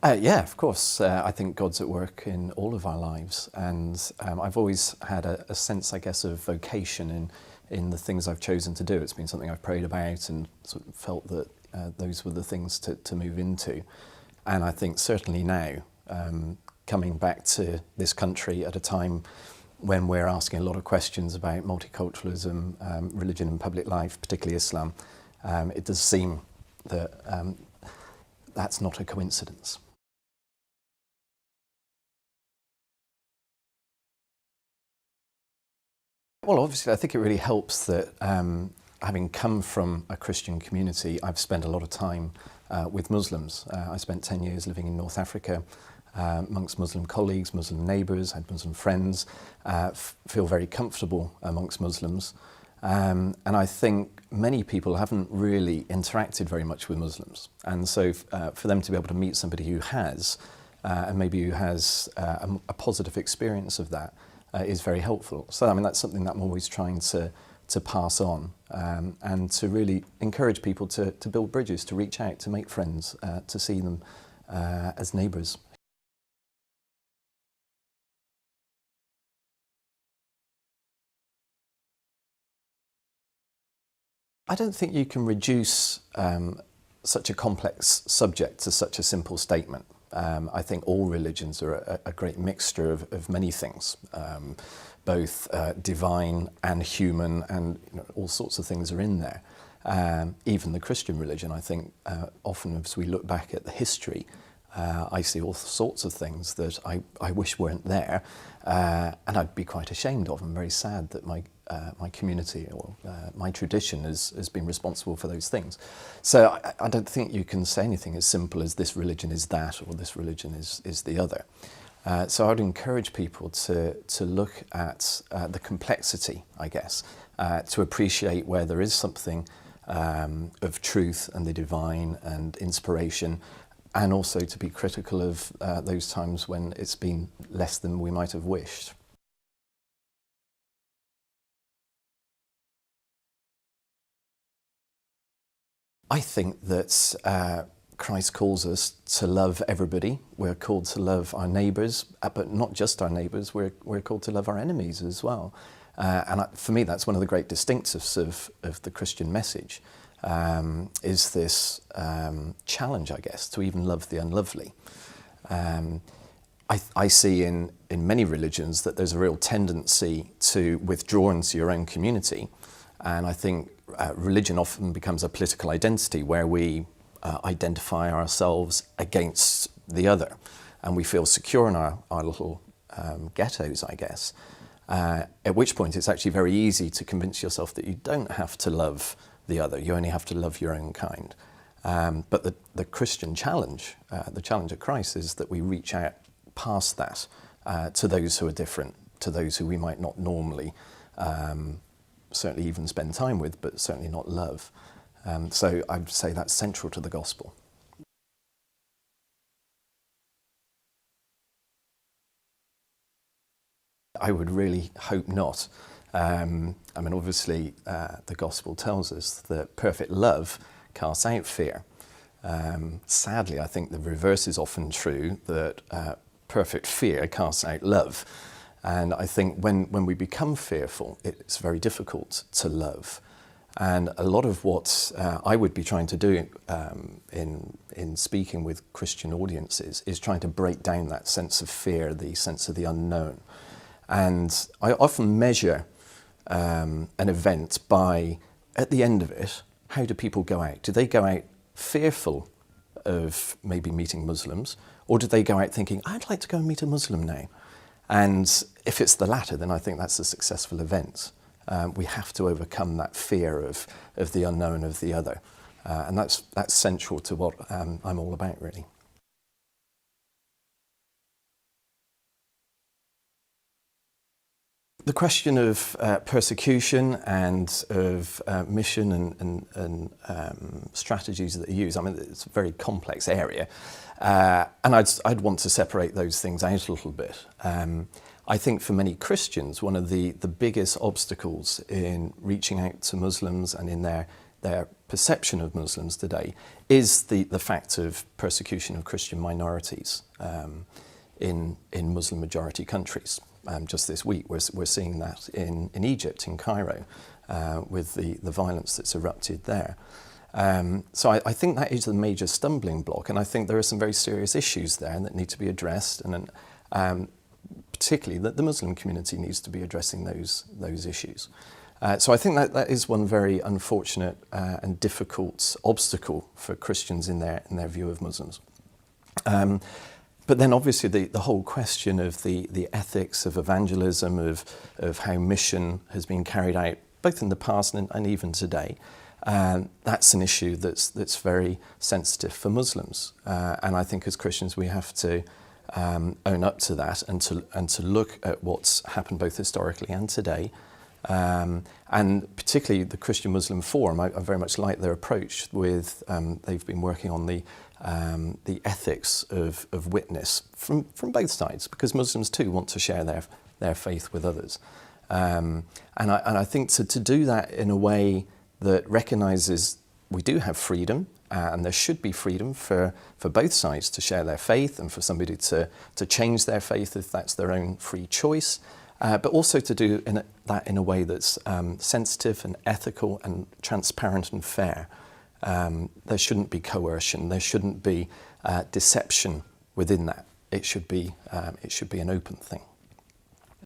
Yeah, of course. I think God's at work in all of our lives, and I've always had a sense, I guess, of vocation in the things I've chosen to do. It's been something I've prayed about and sort of felt that those were the things to move into. And I think certainly now, coming back to this country at a time when we're asking a lot of questions about multiculturalism, religion and public life, particularly Islam, it does seem that that's not a coincidence. Well, obviously, I think it really helps that having come from a Christian community, I've spent a lot of time with Muslims. I spent 10 years living in North Africa amongst Muslim colleagues, Muslim neighbours, had Muslim friends, feel very comfortable amongst Muslims. And I think many people haven't really interacted very much with Muslims. And so for them to be able to meet somebody who has, and maybe who has a positive experience of that, is very helpful. So, I mean, that's something that I'm always trying to pass on, and to really encourage people to build bridges, to reach out, to make friends, to see them as neighbours. I don't think you can reduce such a complex subject to such a simple statement. I think all religions are a great mixture of many things, both divine and human, and all sorts of things are in there. Even the Christian religion, I think, often as we look back at the history, I see all sorts of things that I wish weren't there, and I'd be quite ashamed of. I'm very sad that my community or my tradition has been responsible for those things. So I don't think you can say anything as simple as this religion is that or this religion is the other. So I would encourage people to look at the complexity, I guess, to appreciate where there is something of truth and the divine and inspiration, and also to be critical of those times when it's been less than we might have wished. I think that Christ calls us to love everybody. We're called to love our neighbours, but not just our neighbours, we're called to love our enemies as well. For me, that's one of the great distinctives of the Christian message, is this challenge, I guess, to even love the unlovely. I see in many religions that there's a real tendency to withdraw into your own community, and I think religion often becomes a political identity where we identify ourselves against the other, and we feel secure in our little ghettos, I guess. At which point it's actually very easy to convince yourself that you don't have to love the other, you only have to love your own kind. But the Christian challenge, the challenge of Christ, is that we reach out past that to those who are different, to those who we might not normally certainly even spend time with, but certainly not love. So I'd say that's central to the gospel. I would really hope not. I mean, obviously, the gospel tells us that perfect love casts out fear. Sadly, I think the reverse is often true, that perfect fear casts out love. And I think when we become fearful, it's very difficult to love. And a lot of what I would be trying to do in speaking with Christian audiences is trying to break down that sense of fear, the sense of the unknown. And I often measure an event by, at the end of it, how do people go out? Do they go out fearful of maybe meeting Muslims, or do they go out thinking, I'd like to go and meet a Muslim now? And if it's the latter, then I think that's a successful event. We have to overcome that fear of the unknown, of the other. And that's central to what I'm all about, really. The question of persecution and of mission and strategies that are used, I mean, it's a very complex area. And I'd want to separate those things out a little bit. I think for many Christians, one of the biggest obstacles in reaching out to Muslims and in their their perception of Muslims today is the fact of persecution of Christian minorities in Muslim majority countries. Just this week we're seeing that in Egypt, in Cairo, with the violence that's erupted there. So I think that is the major stumbling block, and I think there are some very serious issues there that need to be addressed, and particularly that the Muslim community needs to be addressing those issues. So I think that is one very unfortunate and difficult obstacle for Christians in their view of Muslims. But then obviously the whole question of the ethics of evangelism, of how mission has been carried out, both in the past and even today, that's an issue that's very sensitive for Muslims. And I think as Christians we have to own up to that and to look at what's happened both historically and today. And particularly the Christian Muslim Forum, I very much like their approach with, they've been working on the ethics of witness from both sides, because Muslims too want to share their faith with others. And I think to do that in a way that recognises we do have freedom, and there should be freedom for both sides to share their faith and for somebody to change their faith if that's their own free choice, but also to do that in a way that's sensitive and ethical and transparent and fair. There shouldn't be coercion, there shouldn't be deception within that. It should be an open thing.